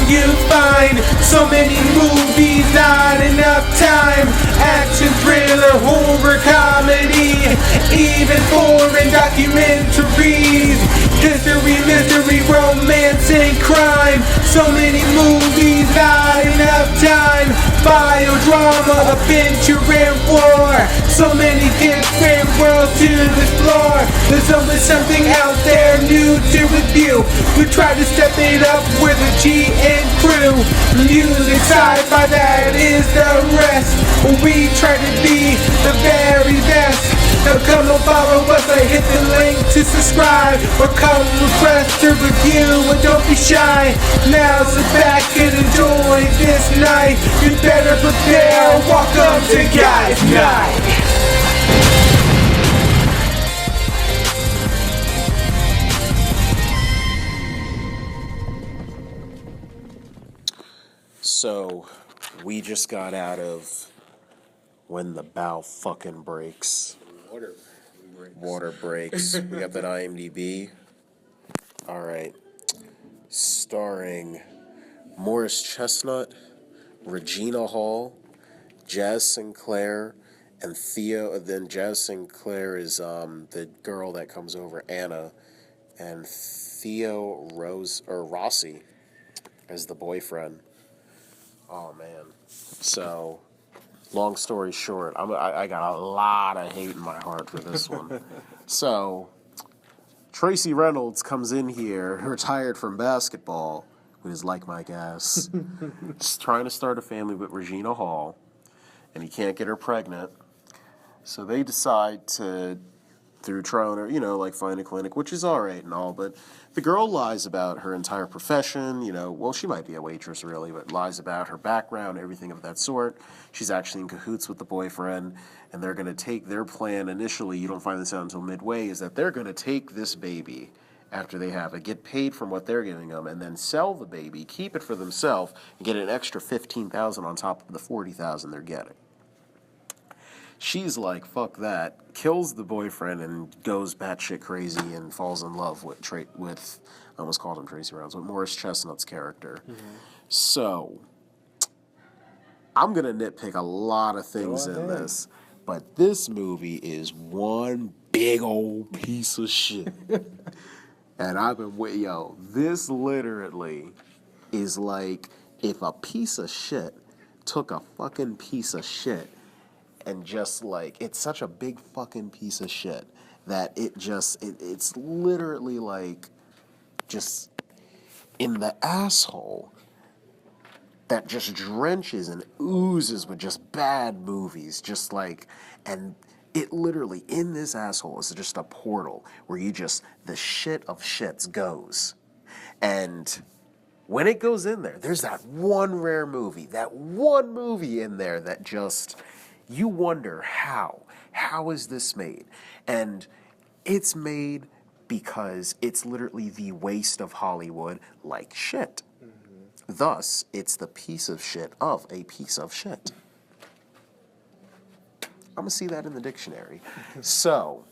you find so many movies, not enough time. Action, thriller, horror, comedy, even foreign documentaries. History, mystery, romance, and crime. So many movies, not enough time. Biodrama, adventure, and war. So many different worlds to explore. There's always something out there new to review. We try to step it up with a G and crew. Music, sci-fi, that is the rest. We try to be the very best. Now come and follow us, hit the link to subscribe, or come request to review, and don't be shy. Now sit back and enjoy this night. You better prepare, welcome to Guys Night. So, we just got out of When the Bough Fucking Breaks. Water breaks. We got that IMDb. Alright. Starring Morris Chestnut, Regina Hall, Jazz Sinclair, and Theo. Then Jazz Sinclair is the girl that comes over, Anna, and Theo Rossi as the boyfriend. Oh man. So, long story short, I got a lot of hate in my heart for this one. So, Tracy Reynolds comes in here, retired from basketball, with his like Mike ass, just trying to start a family with Regina Hall, and he can't get her pregnant. So they decide to, through trying to, find a clinic, which is all right and all, but the girl lies about her entire profession, well, she might be a waitress really, but lies about her background, everything of that sort. She's actually in cahoots with the boyfriend, and they're going to take their plan initially, you don't find this out until midway, is that they're going to take this baby after they have it, get paid from what they're giving them, and then sell the baby, keep it for themselves, and get an extra $15,000 on top of the $40,000 they're getting. She's like, fuck that, kills the boyfriend and goes batshit crazy and falls in love with I almost called him Tracy Reynolds, with Morris Chestnut's character. Mm-hmm. So, I'm going to nitpick a lot of things in this, but this movie is one big old piece of shit. And I've been this literally is like if a piece of shit took a fucking piece of shit and just it's such a big fucking piece of shit that it's literally just in the asshole that just drenches and oozes with just bad movies, and it literally, in this asshole, is just a portal where the shit of shits goes. And when it goes in there, there's that one rare movie, in there that just, you wonder how is this made? And it's made because it's literally the waste of Hollywood like shit. Mm-hmm. Thus, it's the piece of shit of a piece of shit. I'm going to see that in the dictionary. So,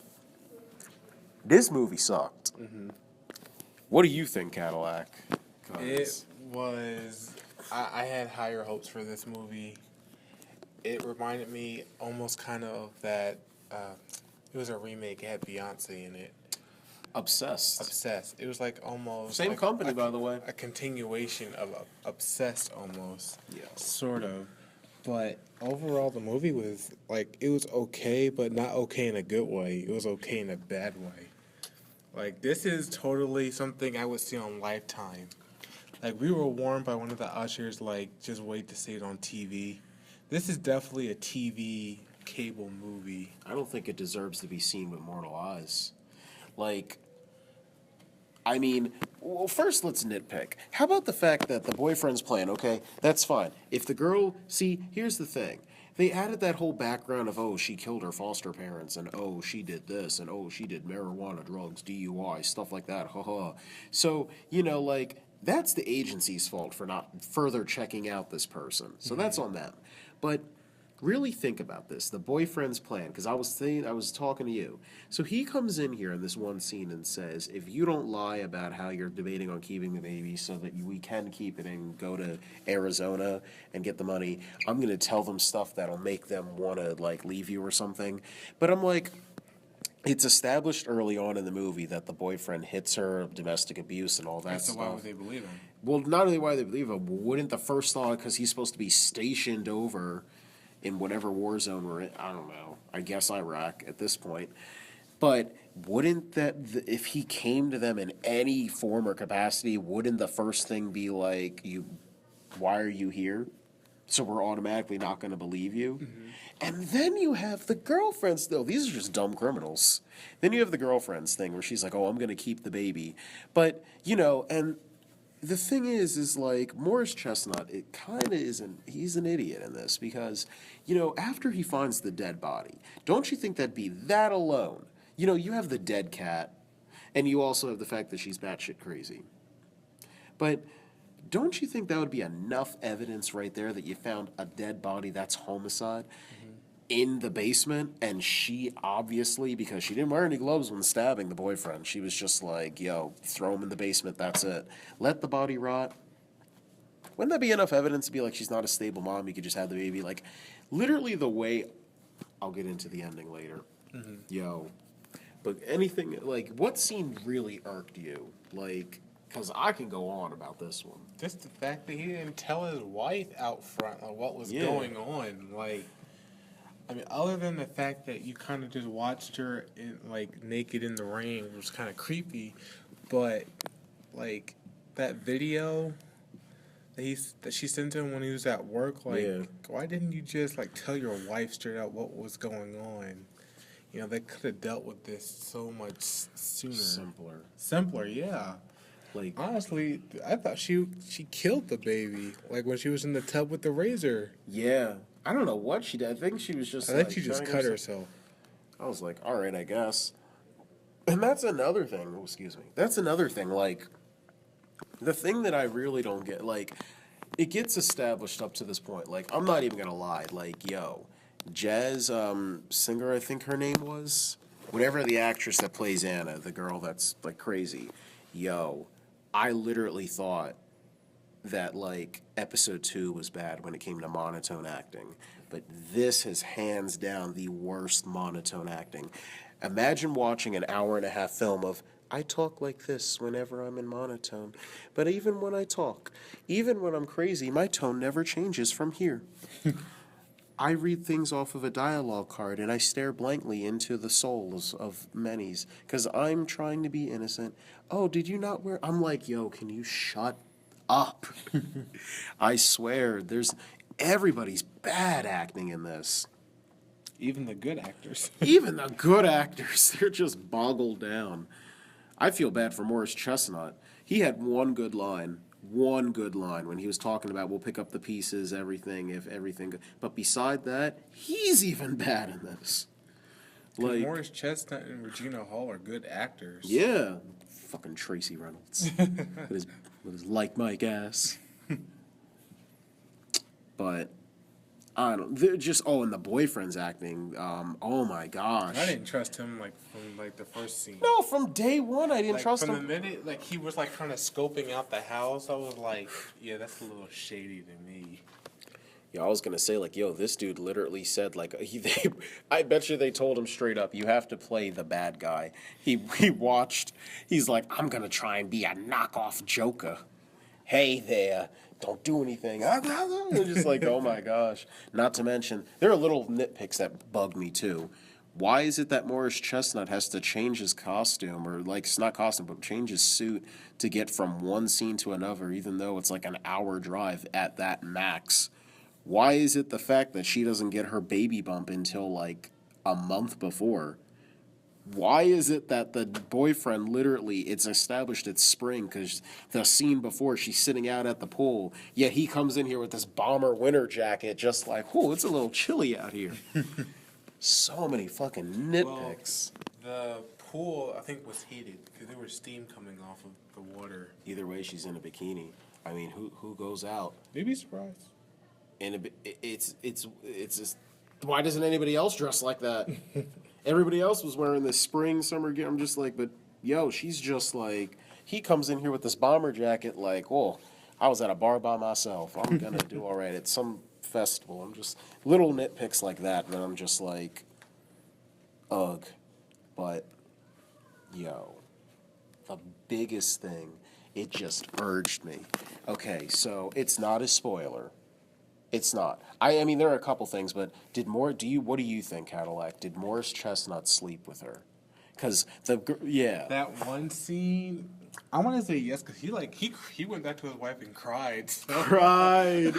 this movie sucked. Mm-hmm. What do you think, Cadillac? It was... I had higher hopes for this movie. It reminded me almost kind of that... it was a remake. It had Beyonce in it. Obsessed. It was almost... Same company, by the way. A continuation of Obsessed, almost. Yeah. Sort of. But overall, the movie was, it was okay, but not okay in a good way. It was okay in a bad way. This is totally something I would see on Lifetime. We were warned by one of the ushers, just wait to see it on TV. This is definitely a TV cable movie. I don't think it deserves to be seen with mortal eyes. Well, first let's nitpick. How about the fact that the boyfriend's plan, okay, that's fine. If the girl, here's the thing. They added that whole background of, she killed her foster parents, and she did this, and she did marijuana, drugs, DUI, stuff like that, haha. So, that's the agency's fault for not further checking out this person. So that's on them. But Really think about this. The boyfriend's plan, because I was talking to you. So he comes in here in this one scene and says, if you don't lie about how you're debating on keeping the baby so that we can keep it and go to Arizona and get the money, I'm going to tell them stuff that'll make them want to, like, leave you or something. But I'm like, it's established early on in the movie that the boyfriend hits her, domestic abuse and all that So stuff. why would they believe him? Well, not only why they believe him, wouldn't the first thought, because he's supposed to be stationed over in whatever war zone we're in, I don't know, I guess Iraq at this point, but wouldn't if he came to them in any form or capacity, wouldn't the first thing be like, why are you here? So we're automatically not going to believe you? Mm-hmm. And then you have the girlfriends, though. These are just dumb criminals. Then you have the girlfriends thing where she's like, oh, I'm going to keep the baby. But, and the thing is like, Morris Chestnut, it kind of isn't, he's an idiot in this because, after he finds the dead body, don't you think that'd be that alone? You have the dead cat, and you also have the fact that she's batshit crazy. But don't you think that would be enough evidence right there that you found a dead body that's homicide in the basement? And she obviously, because she didn't wear any gloves when stabbing the boyfriend, she was just like, yo, throw him in the basement, that's it. Let the body rot. Wouldn't that be enough evidence to be like, she's not a stable mom, you could just have the baby? Like, literally the way, I'll get into the ending later. Mm-hmm. Yo. But anything, like, what scene really irked you? Like, because I can go on about this one. Just the fact that he didn't tell his wife out front like what was going on. Like, I mean, other than the fact that you kind of just watched her naked in the rain, which was kind of creepy, but like that video that she sent him when he was at work, why didn't you just tell your wife straight out what was going on? They could have dealt with this so much sooner. Simpler, yeah. Like, honestly, I thought she killed the baby, when she was in the tub with the razor. Yeah. I don't know what she did. I think she was just I think she just cut herself. I was like, all right, I guess. And that's another thing. Oh, excuse me. That's another thing. Like, the thing that I really don't get, it gets established up to this point. Like, I'm not even going to lie. Like, yo, Jazz Singer, I think her name was. Whatever the actress that plays Anna, the girl that's, crazy. Yo, I literally thought that episode 2 was bad when it came to monotone acting, but this is hands down the worst monotone acting. Imagine watching an hour and a half film of I talk like this whenever I'm in monotone, but even when I talk, even when I'm crazy, my tone never changes from here. I read things off of a dialogue card and I stare blankly into the souls of many's because I'm trying to be innocent. Oh, did you not wear? I'm like, yo, can you shut up? I swear, everybody's bad acting in this. Even the good actors. Even the good actors, they're just boggled down. I feel bad for Morris Chestnut. He had one good line when he was talking about we'll pick up the pieces, everything, if everything. But beside that, he's even bad in this. Morris Chestnut and Regina Hall are good actors. Yeah. Fucking Tracy Reynolds. with his like Mike ass. But I don't. They're just and the boyfriend's acting. Oh my gosh. I didn't trust him from the first scene. No, from day one I didn't trust him. From the minute he was kind of scoping out the house, I was like, yeah, that's a little shady to me. Yeah, I was gonna say yo, this dude literally said I bet you they told him straight up, you have to play the bad guy. He watched. He's like, I'm gonna try and be a knockoff Joker. Hey there. Don't do anything. Just oh my gosh. Not to mention, there are little nitpicks that bug me too. Why is it that Morris Chestnut has to change his costume, or not costume, but change his suit to get from one scene to another, even though it's an hour drive at that max? Why is it the fact that she doesn't get her baby bump until a month before? Why is it that the boyfriend literally, it's established it's spring because the scene before she's sitting out at the pool, yet he comes in here with this bomber winter jacket just it's a little chilly out here. So many fucking nitpicks. Well, the pool, I think, was heated because there was steam coming off of the water. Either way, she's in a bikini. I mean, who goes out? You'd be surprised. And it's just Why doesn't anybody else dress like that? Everybody else was wearing this spring, summer gear. I'm just like, but yo, she's just like, he comes in here with this bomber jacket like, oh, I was at a bar by myself. I'm going to do all right at some festival. I'm just, little nitpicks like that, and then I'm just like, ugh. But, yo, the biggest thing, it just urged me. Okay, so it's not a spoiler. It's not. I mean, there are a couple things, but what do you think, Cadillac? Did Morris Chestnut sleep with her? Because That one scene, I want to say yes, because he went back to his wife and cried. So. Cried.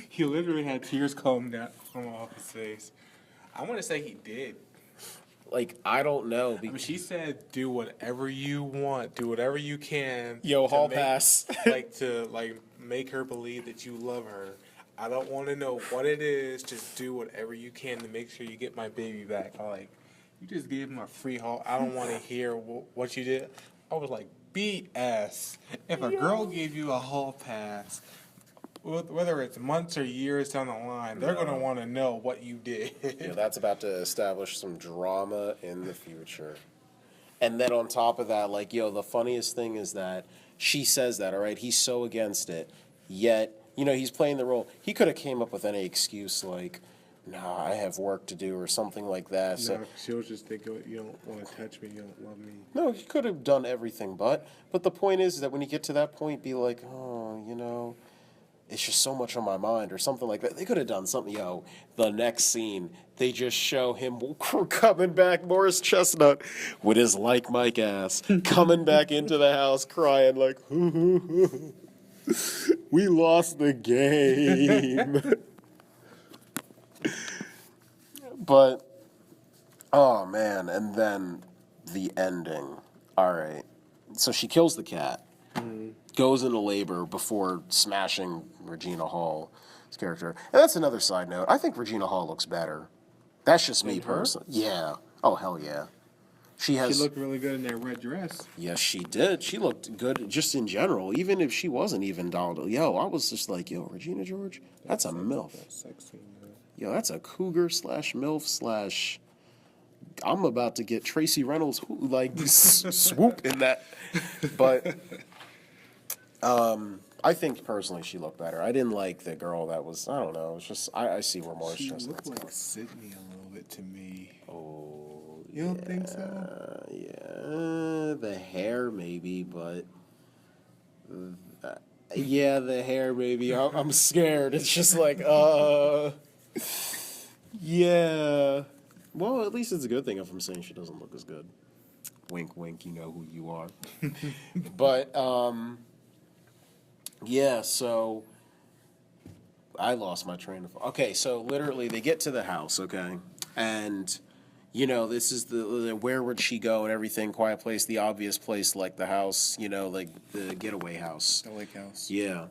He literally had tears coming down from off his face. I want to say he did. Like, I don't know. I mean, she said, "Do whatever you want, do whatever you can." Yo, hall make, pass. to make her believe that you love her. I don't want to know what it is. Just do whatever you can to make sure you get my baby back. I'm like, you just gave him a free hall. I don't want to hear what you did. I was like, BS. If a girl gave you a hall pass, whether it's months or years down the line, they're going to want to know what you did. Yeah, that's about to establish some drama in the future. And then on top of that, like, yo, the funniest thing is that she says that, all right, he's so against it, yet, you know, he's playing the role. He could have came up with any excuse like, nah, I have work to do or something like that. So she'll just think, you don't want to touch me, you don't love me. no, he could have done everything but the point is that when you get to that point, be like, oh, you know, it's just so much on my mind or something like that. They could have done something. Yo, the next scene, they just show him coming back, Morris Chestnut, with his like Mike ass, coming back into the house crying like, we lost the game. But, oh man, and then the ending. All right. So she kills the cat. Goes into labor before smashing Regina Hall's character. And that's another side note. I think Regina Hall looks better. That's just me personally. Yeah. Oh, hell yeah. She looked really good in that red dress. Yes, she did. She looked good just in general, even if she wasn't even dolled. Yo, I was just like, yo, Regina George, that's a MILF. That's sexy, man. Yo, that's a cougar / MILF / I'm about to get Tracy Reynolds swoop in that. But I think personally she looked better. I didn't like the girl that was, I don't know, it's just, I see where Morris Chestnut's looked like going. Sydney a little bit to me. Oh, you don't think so? Yeah, the hair maybe, but yeah, the hair maybe. I'm scared. It's just like, yeah. Well, at least it's a good thing if I'm saying she doesn't look as good. Wink, wink. You know who you are. But yeah. So I lost my train of thought. Okay, so literally they get to the house. Okay, and. You know, this is the where would she go and everything, quiet place, the obvious place, like the house, you know, like the getaway house. The lake house. Yeah.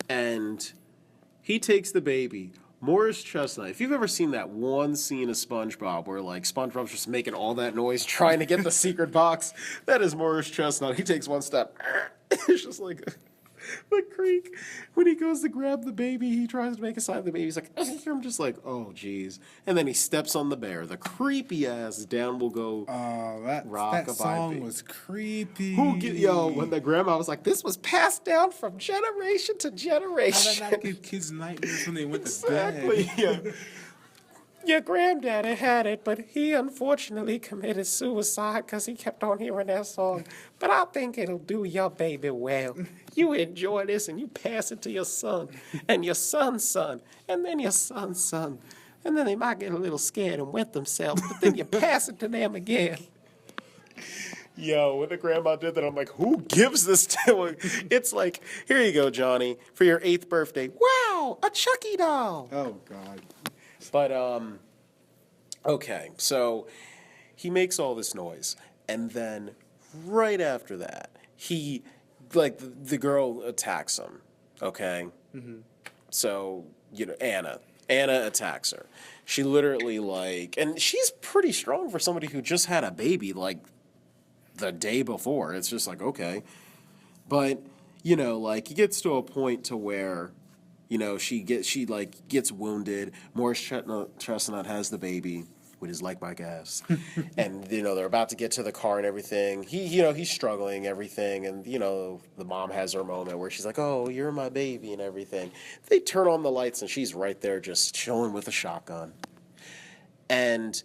And he takes the baby. Morris Chestnut, if you've ever seen that one scene of SpongeBob where, like, SpongeBob's just making all that noise trying to get the secret box, that is Morris Chestnut. He takes one step. It's just like the creek. When he goes to grab the baby, he tries to make a sign of the baby. He's like, I'm just like, oh, geez. And then he steps on the bear. The creepy ass down will go. That song was creepy. When the grandma was like, this was passed down from generation to generation. How did that give kids nightmares when they went to bed? Exactly, yeah. Your granddaddy had it, but he unfortunately committed suicide because he kept on hearing that song. But I think it'll do your baby well. You enjoy this and you pass it to your son and your son's son and then your son's son. And then they might get a little scared and wet themselves, but then you pass it to them again. Yo, when the grandma did that, I'm like, who gives this to her? It's like, here you go, Johnny, for your 8th birthday. Wow, a Chucky doll. Oh, God. But, okay, so he makes all this noise, and then right after that, the girl attacks him, okay? Mm-hmm. So, you know, Anna attacks her. She literally, and she's pretty strong for somebody who just had a baby, the day before. It's just like, okay. But, you know, he gets to a point to where, she gets wounded. Morris Chestnut has the baby, which is like my gas, and they're about to get to the car and everything. He's struggling everything, and the mom has her moment where she's like, "Oh, you're my baby" and everything. They turn on the lights and she's right there just chilling with a shotgun, and.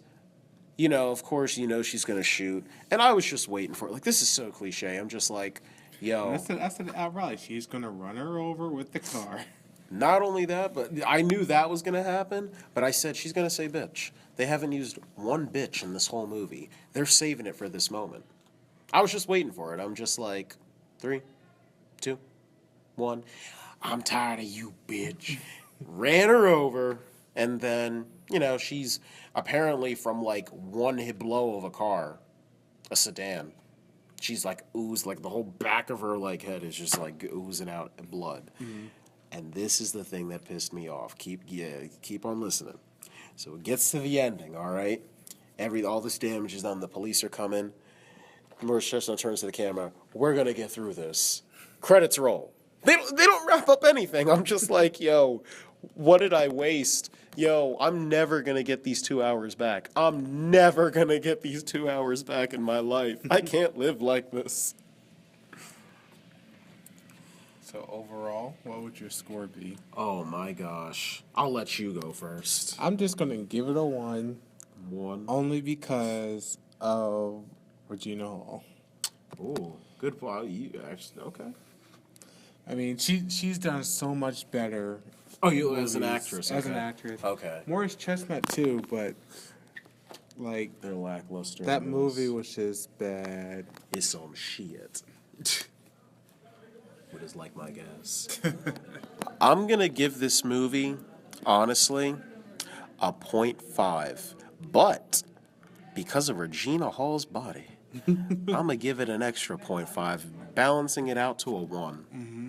Of course, she's gonna shoot, and I was just waiting for it. Like, this is so cliche. I'm just like, yo. I said outright, she's gonna run her over with the car. Not only that, but I knew that was gonna happen. But I said she's gonna say bitch. They haven't used one bitch in this whole movie. They're saving it for this moment. I was just waiting for it. I'm just like, 3, 2, 1. I'm tired of you, bitch. Ran her over, and then she's apparently from like one hit blow of a car, a sedan. She's like oozed, like the whole back of her like head is just like oozing out blood. Mm-hmm. And this is the thing that pissed me off. Keep on listening. So it gets to the ending, all right? All this damage is done. The police are coming. Morris Chestnut turns to the camera. We're gonna get through this. Credits roll. They don't wrap up anything. I'm just like, yo, what did I waste? Yo, I'm never going to get these 2 hours back. I'm never going to get these 2 hours back in my life. I can't live like this. So overall, what would your score be? Oh my gosh. I'll let you go first. I'm just going to give it a 1. 1. Only because of Regina Hall. Oh, good point. You actually, okay. I mean, she's done so much better. Oh, you as an actress. As an actress. Okay. Morris Chestnut too, but like they're lackluster. That movie was just bad. It's some shit. What is like my guess? I'm gonna give this movie, honestly, a 0.5. But because of Regina Hall's body, I'm gonna give it an extra 0.5, balancing it out to a 1. Mm-hmm.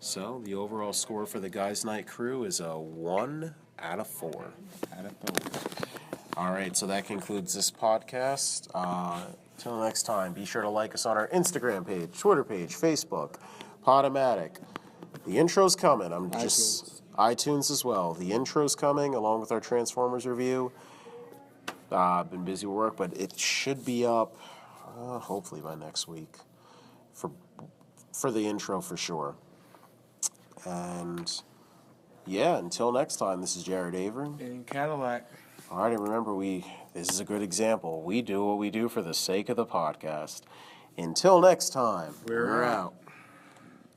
So the overall score for the Guys Night Crew is a 1 out of 4. All right, so that concludes this podcast. Till next time, be sure to like us on our Instagram page, Twitter page, Facebook, Podomatic. The intro's coming. iTunes as well. The intro's coming along with our Transformers review. I've been busy with work, but it should be up hopefully by next week for the intro for sure. And yeah, until next time, this is Jared Avery. In Cadillac. All right, and remember, this is a good example. We do what we do for the sake of the podcast. Until next time, we're out.